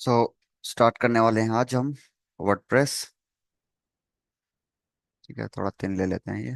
So start करने वाले हैं आज हम वर्डप्रेस। ठीक है, थोड़ा थिन ले लेते हैं ये।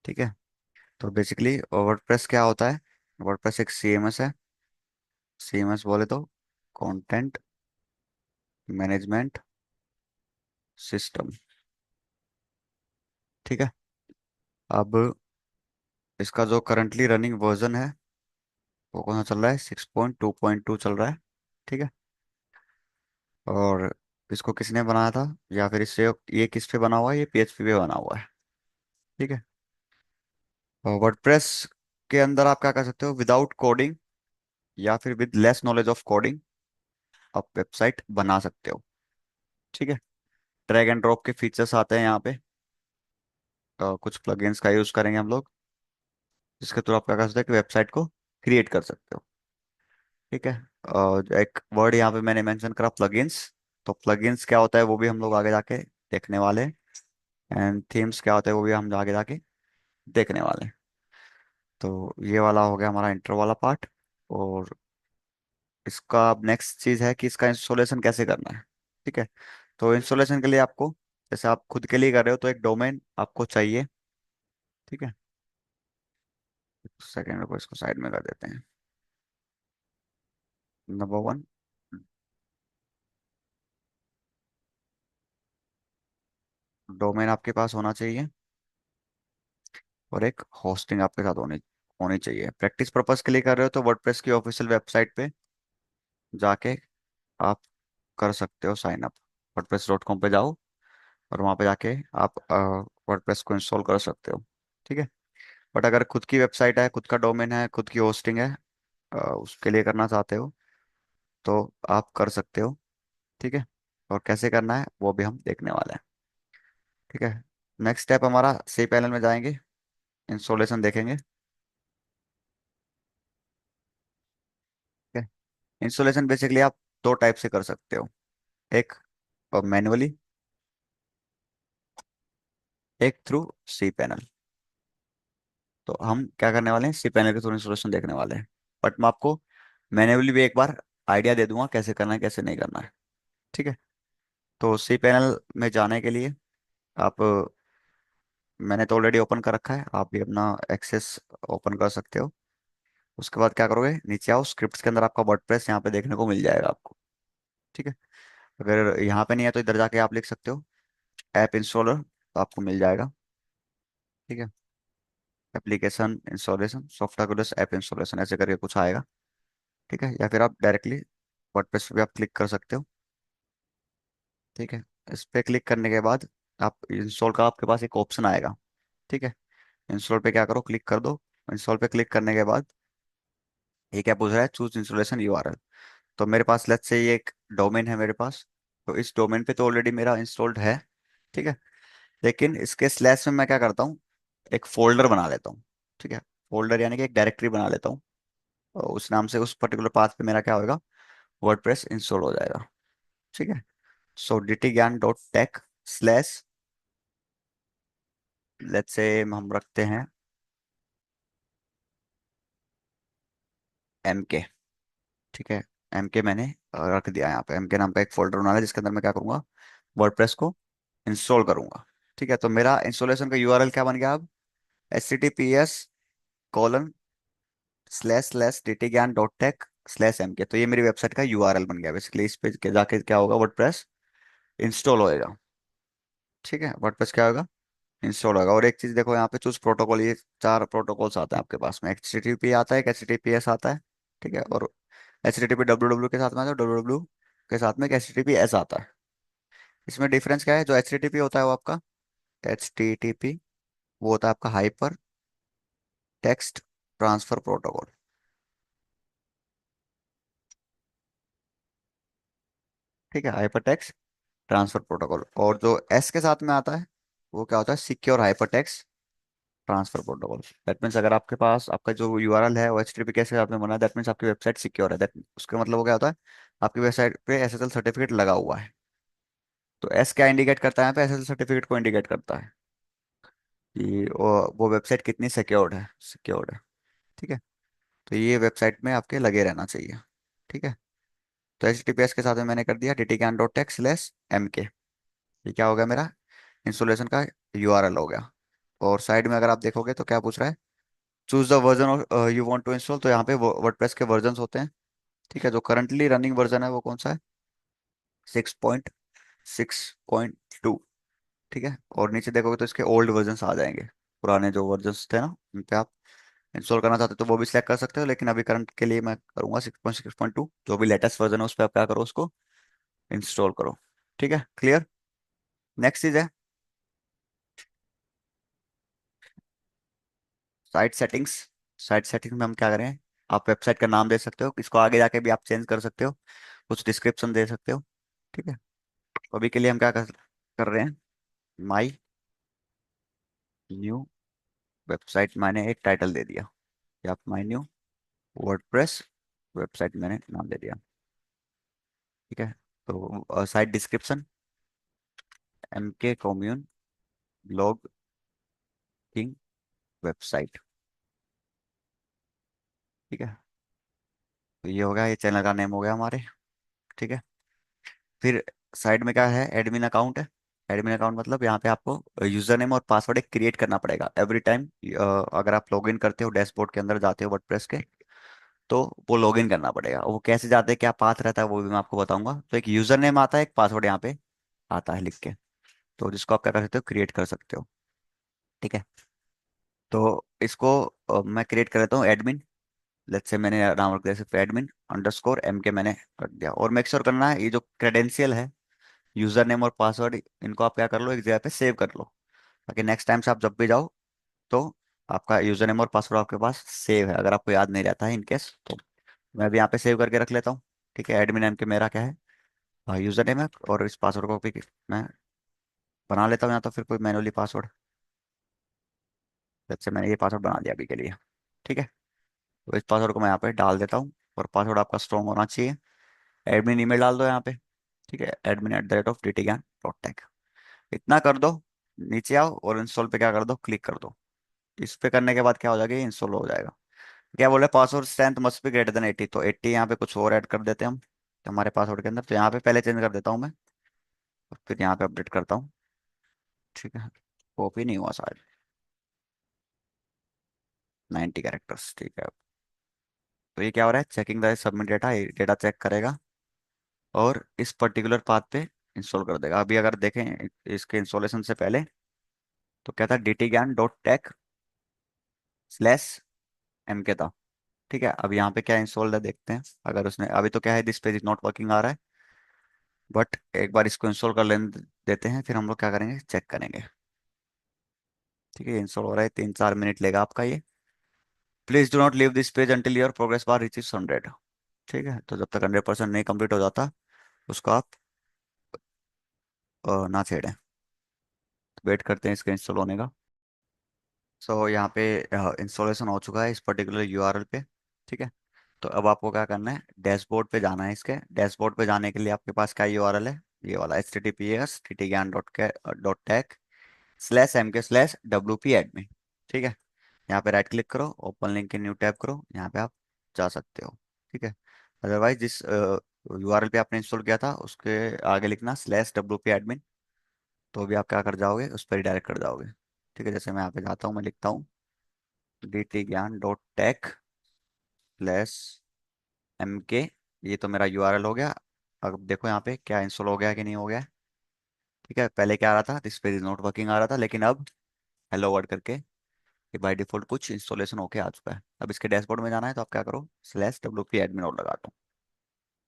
ठीक है, तो बेसिकली वर्डप्रेस क्या होता है? वर्डप्रेस एक सीएमएस है। सीएमएस बोले तो कंटेंट मैनेजमेंट सिस्टम। ठीक है, अब इसका जो करंटली रनिंग वर्जन है वो कौन सा चल रहा है? 6.2.2 चल रहा है। ठीक है, और इसको किसने बनाया था, या फिर इससे ये किस पे बना हुआ है? ये पीएचपी पे बना हुआ है। ठीक है, वर्डप्रेस के अंदर आप क्या कर सकते हो? विदाउट कोडिंग या फिर with less knowledge of coding आप वेबसाइट बना सकते हो। ठीक है, ड्रैग एंड ड्रॉप के फीचर्स आते हैं यहाँ पे। कुछ प्लगइन्स का यूज करेंगे हम लोग, जिसके थ्रू आप क्या कर सकते हो कि वेबसाइट को क्रिएट कर सकते हो। ठीक है, एक वर्ड यहाँ पे मैंने मेंशन करा, प्लगइन्स। तो प्लगइन्स क्या होता है वो भी हम लोग आगे जाके देखने वाले हैं। एंड थीम्स क्या होता है वो भी हम आगे जाके देखने वाले हैं। तो ये वाला हो गया हमारा इंट्रो वाला पार्ट। और इसका अब नेक्स्ट चीज़ है कि इसका इंस्टॉलेशन कैसे करना है। ठीक है, तो इंस्टॉलेशन के लिए आपको, जैसे आप खुद के लिए कर रहे हो, तो एक डोमेन आपको चाहिए। ठीक है, सेकेंड को इसको साइड में कर देते हैं। नंबर वन, डोमेन आपके पास होना चाहिए, और एक होस्टिंग आपके साथ होनी होनी चाहिए। प्रैक्टिस पर्पस के लिए कर रहे हो तो वर्डप्रेस की ऑफिशियल वेबसाइट पे जाके आप कर सकते हो साइन अप। wordpress.com पे जाओ और वहाँ पे जाके आप वर्डप्रेस को इंस्टॉल कर सकते हो। ठीक है, बट अगर खुद की वेबसाइट है, खुद का डोमेन है, खुद की होस्टिंग है, उसके लिए करना चाहते हो तो आप कर सकते हो। ठीक है, और कैसे करना है वो भी हम देखने वाले हैं। ठीक है, नेक्स्ट स्टेप हमारा सी पैनल में जाएंगे, इंस्टॉलेशन देखेंगे। ठीक है, इंस्टॉलेशन बेसिकली आप दो टाइप से कर सकते हो। एक मैनुअली, एक थ्रू सी पैनल। तो हम क्या करने वाले हैं, सी पैनल के थ्रू इंस्टॉलेशन देखने वाले हैं। बट मैं आपको मैनुअली भी एक बार आइडिया दे दूंगा कैसे करना है कैसे नहीं करना है। ठीक है, तो सी पैनल में जाने के लिए आप, मैंने तो ऑलरेडी ओपन कर रखा है, आप भी अपना एक्सेस ओपन कर सकते हो। उसके बाद क्या करोगे, नीचे आओ, स्क्रिप्ट्स के अंदर आपका वर्डप्रेस यहाँ पे देखने को मिल जाएगा आपको। ठीक है, अगर यहाँ पे नहीं है तो इधर जाके आप लिख सकते हो ऐप इंस्टॉलर, तो आपको मिल जाएगा। ठीक है, application installation, software app installation, ऐसे करके कुछ आएगा। ठीक है, या फिर आप डायरेक्टली वर्डप्रेस पे भी आप क्लिक कर सकते हो। ठीक है, इस पे क्लिक करने के बाद आप इंस्टॉल का आपके पास एक ऑप्शन आएगा। ठीक है, इंस्टॉल पे क्या करो, क्लिक कर दो। इंस्टॉल पे क्लिक करने के बाद ये क्या पूछ रहा है, चूज इंस्टॉलेशन यूआरएल। तो मेरे पास लेट्स से ये एक डोमेन है मेरे पास, तो इस डोमेन पे तो ऑलरेडी मेरा इंस्टॉल्ड है। ठीक है, लेकिन इसके स्लैश में मैं क्या करता हूँ, एक फोल्डर बना लेता हूँ। ठीक है, फोल्डर यानी कि एक डायरेक्टरी बना लेता हूँ, और उस नाम से उस पर्टिकुलर पाथ पे मेरा क्या होगा, वर्डप्रेस इंस्टॉल हो जाएगा। ठीक है, सो dtgyan.tech/, लेट्स से हम रखते हैं MK। ठीक है, MK मैंने रख दिया। यहाँ पे MK नाम का एक फोल्डर बना है जिसके अंदर मैं क्या करूँगा, वर्डप्रेस को इंस्टॉल करूंगा। ठीक है, तो मेरा इंस्टॉलेशन का यूआरएल क्या बन गया अब, https://dtgyan.tech/mk। तो ये मेरी वेबसाइट का यूआरएल बन गया। बेसिकली इस पे जाके क्या होगा, वर्डप्रेस इंस्टॉल होएगा। ठीक है, वर्डप्रेस क्या होगा, इंस्टॉल होगा। और एक चीज देखो यहाँ पे, चूज प्रोटोकॉल, ये चार प्रोटोकॉल्स आते हैं आपके पास में। HTTP आता है, एक HTTPS आता है। ठीक है, और HTTP डब्ल्यू के साथ में आता है, डब्ल्यू के साथ में एक HTTPS आता है। इसमें डिफरेंस क्या है, जो HTTP होता है वो आपका, HTTP वो होता है आपका हाइपर टेक्स्ट ट्रांसफर प्रोटोकॉल। ठीक है, हाइपर टेक्स्ट ट्रांसफर प्रोटोकॉल। और जो एस के साथ में आता है वो क्या होता है, secure hyper text transfer protocol. That means अगर आपके पास आपका जो यूआरएल है वो HTTP के साथ में बना है, दैट मीन्स आपकी वेबसाइट सिक्योर है। दैट उसका मतलब वो क्या होता है, आपकी वेबसाइट पे SSL सर्टिफिकेट लगा हुआ है। तो एस क्या इंडिकेट करता है, यहाँ पे SSL सर्टिफिकेट को इंडिकेट करता है कि वो वेबसाइट कितनी सिक्योर्ड है, सिक्योर्ड है। ठीक है, तो ये वेबसाइट में आपके लगे रहना चाहिए। ठीक है, तो HTTPS के साथ में मैंने कर दिया ttcan.tech/mk। ये क्या हो गया मेरा इंस्टॉलेशन का URL हो गया। और साइड में अगर आप देखोगे तो क्या पूछ रहा है, choose the version you want to install. तो यहाँ पे वर्डप्रेस के वर्जन होते हैं। ठीक है, जो करंटली रनिंग वर्जन है वो कौन सा है, 6.6.2। ठीक है, और नीचे देखोगे तो इसके ओल्ड वर्जन आ जाएंगे, पुराने जो वर्जन थे ना उन पे आप इंस्टॉल करना चाहते हो तो वो भी सिलेक्ट कर सकते हो, लेकिन अभी करंट के लिए मैं करूँगा 6.6.2, जो भी लेटेस्ट वर्जन है उस पर आप क्या करो, उसको इंस्टॉल करो। ठीक है, क्लियर। नेक्स्ट चीज है साइट सेटिंग्स। साइट सेटिंग्स में हम क्या करें, आप वेबसाइट का नाम दे सकते हो, इसको आगे जाके भी आप चेंज कर सकते हो, कुछ डिस्क्रिप्शन दे सकते हो। ठीक है, तो अभी के लिए हम क्या कर रहे हैं, माई न्यू वेबसाइट मैंने एक टाइटल दे दिया, या आप माई न्यू वर्डप्रेस वेबसाइट मैंने नाम दे दिया। ठीक है, तो site description MK commune blogging website. ठीक है, तो ये हो गया, ये चैनल का नेम हो गया हमारे। ठीक है, फिर साइड में क्या है, एडमिन अकाउंट है। एडमिन अकाउंट मतलब यहाँ पे आपको यूजर नेम और पासवर्ड एक क्रिएट करना पड़ेगा एवरी टाइम। अगर आप लॉगिन करते हो, डैशबोर्ड के अंदर जाते हो वर्डप्रेस के, तो वो लॉगिन करना पड़ेगा। वो कैसे जाते हैं, क्या पाथ रहता है, वो भी मैं आपको बताऊंगा। तो एक यूजर नेम आता है, एक पासवर्ड यहाँ पे आता है लिख के, तो जिसको आप क्या कर सकते हो, क्रिएट कर सकते हो। ठीक है, तो इसको मैं क्रिएट कर लेता हूँ एडमिन। लेट्स से मैंने नाम रख दिया सिर्फ admin_mk मैंने रख दिया। और मेक श्योर करना है ये जो क्रेडेंशियल है, यूजर नेम और पासवर्ड, इनको आप क्या कर लो, एक जगह पे सेव कर लो, ताकि नेक्स्ट टाइम से आप जब भी जाओ तो आपका यूजर नेम और पासवर्ड आपके पास सेव है, अगर आपको याद नहीं रहता है इनकेस तो। मैं भी यहाँ पे सेव करके रख लेता हूँ। ठीक है, एडमिन नेम के मेरा क्या है, यूजर नेम है, और इस पासवर्ड को भी मैं बना लेता हूँ, या तो फिर कोई मैनुअली पासवर्ड। जैसे मैंने ये पासवर्ड बना दिया अभी के लिए। ठीक है, तो इस पासवर्ड को मैं यहाँ पे डाल देता हूँ, और पासवर्ड आपका स्ट्रॉन्ग होना चाहिए। एडमिन ईमेल डाल दो यहाँ पे। ठीक है, admin@ttgan.tech, इतना कर दो। नीचे आओ और इंस्टॉल पे क्या कर दो, क्लिक कर दो। इस पे करने के बाद क्या हो जाएगा, ये इंस्टॉल हो जाएगा। क्या बोले, password strength must be greater than 80, तो 80 यहाँ पे कुछ और ऐड कर देते हैं हम हमारे पासवर्ड के अंदर। तो यहाँ पे पहले चेंज कर देता हूँ मैं, और फिर यहाँ पे अपडेट करता हूँ। ठीक है, कॉपी नहीं हुआ शायद, 90 कैरेक्टर्स। ठीक है, तो ये क्या हो रहा है, checking the submit data, data check करेगा और इस पर्टिकुलर पाथ पे इंस्टॉल कर देगा। अभी अगर देखें इसके इंस्टॉलेशन से पहले, तो क्या था, ttgan.tech/mk था। ठीक है, अब यहाँ पे क्या इंस्टॉल्ड है देखते हैं। अगर उसने अभी तो क्या है, this page is not working आ रहा है, बट एक बार इसको इंस्टॉल कर लेने देते हैं, फिर हम लोग क्या करेंगे, चेक करेंगे। ठीक है, इंस्टॉल हो रहा है, 3-4 मिनट लेगा आपका ये। Please do not leave this page until your progress bar reaches 100। ठीक है, तो जब तक 100% नहीं कंप्लीट हो जाता, उसको आप ना छेड़ें। वेट करते हैं इसके इंस्टॉल होने का। सो यहाँ पे इंस्टॉलेशन हो चुका है इस पर्टिकुलर URL पे। ठीक है, तो अब आपको क्या करना है, डैशबोर्ड पे जाना है। इसके डैशबोर्ड पे जाने के लिए आपके पास क्या URL है, ये वाला https://ttgan.tech/mk/wp-admin। ठीक है, यहाँ पे राइट क्लिक करो, open link in new tab करो, यहाँ पे आप जा सकते हो। ठीक है, अदरवाइज जिस URL पे आपने इंस्टॉल किया था उसके आगे लिखना /wp-admin, तो भी आप क्या कर जाओगे, उस पर डायरेक्ट कर जाओगे। ठीक है, जैसे मैं यहाँ पे जाता हूँ, मैं लिखता हूँ ttgan.tech/mk, ये तो मेरा URL हो गया। अब देखो यहाँ पे क्या इंस्टॉल हो गया कि नहीं हो गया। ठीक है, पहले क्या आ रहा था, this page is not working आ रहा था, लेकिन अब हेलो वर्ड करके ये बाय डिफॉल्ट कुछ इंस्टॉलेशन होके आ चुका है। अब इसके डैशबोर्ड में जाना है, तो आप क्या करो, /wp-admin और लगा दो,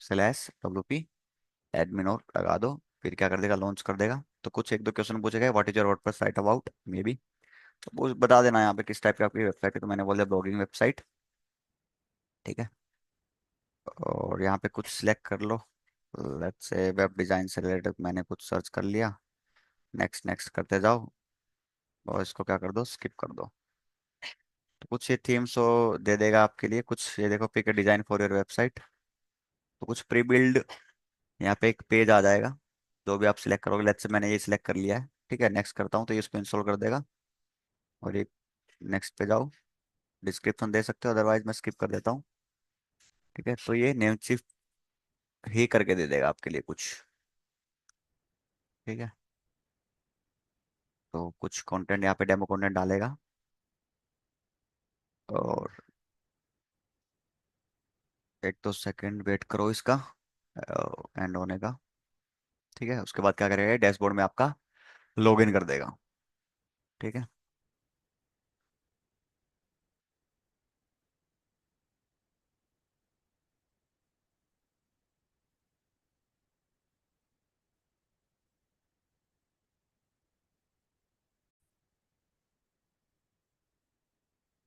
/wp-admin और लगा दो। फिर क्या कर देगा, लॉन्च कर देगा। तो कुछ एक दो क्वेश्चन पूछेगा, what is your WordPress site about, may be, तो वो बता देना यहाँ पे किस टाइप की आपकी वेबसाइट है। तो मैंने बोल दिया ब्लॉगिंग वेबसाइट। ठीक है, और यहाँ पे कुछ सिलेक्ट कर लो। लेट्स से वेब डिज़ाइन से रिलेटेड मैंने कुछ सर्च कर लिया। नेक्स्ट नेक्स्ट करते जाओ, और इसको क्या कर दो, स्किप कर दो। तो कुछ ये थीम्स हो दे देगा आपके लिए कुछ, ये देखो, pick a design for your website. तो कुछ प्री बिल्ड यहाँ पे एक पेज आ जाएगा, जो भी आप सिलेक्ट करोगे। लेट्स से मैंने ये सिलेक्ट कर लिया है। ठीक है, नेक्स्ट करता हूँ तो ये इसको इंस्टॉल कर देगा। और ये नेक्स्ट पे जाओ, डिस्क्रिप्शन दे सकते हो, अदरवाइज मैं स्किप कर देता हूँ। ठीक है, तो ये नेमचीफ ही करके दे देगा आपके लिए कुछ। ठीक है। तो कुछ कंटेंट यहाँ पे डेमो कंटेंट डालेगा। और एक दो सेकंड वेट करो इसका एंड होने का। ठीक है, उसके बाद क्या करेगा, डैशबोर्ड में आपका लॉग इन कर देगा। ठीक है।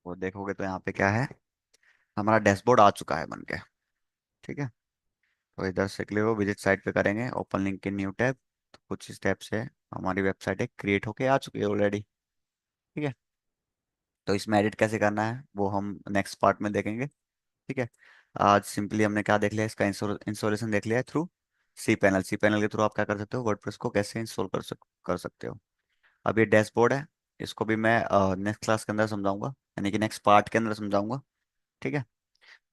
वो देखोगे तो यहाँ पे क्या है, हमारा डैशबोर्ड आ चुका है बन के। ठीक है। तो इधर से क्लिक हो, विजिट साइट पे करेंगे, open link in new tab. तो कुछ स्टेप से हमारी वेबसाइट एक क्रिएट होके आ चुकी है ऑलरेडी। ठीक है। तो इसमें एडिट कैसे करना है वो हम नेक्स्ट पार्ट में देखेंगे। ठीक है। आज सिंपली हमने क्या देख लिया, इसका इंस्टॉलेशन देख लिया है through C panel. C panel के थ्रू आप क्या कर सकते हो, वर्डप्रेस को कैसे इंस्टॉल कर सकते हो। अब ये डैशबोर्ड है, इसको भी मैं नेक्स्ट क्लास के अंदर समझाऊंगा, यानी कि नेक्स्ट पार्ट के अंदर समझाऊंगा। ठीक है।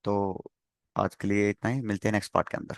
तो आज के लिए इतना ही, मिलते हैं नेक्स्ट पार्ट के अंदर।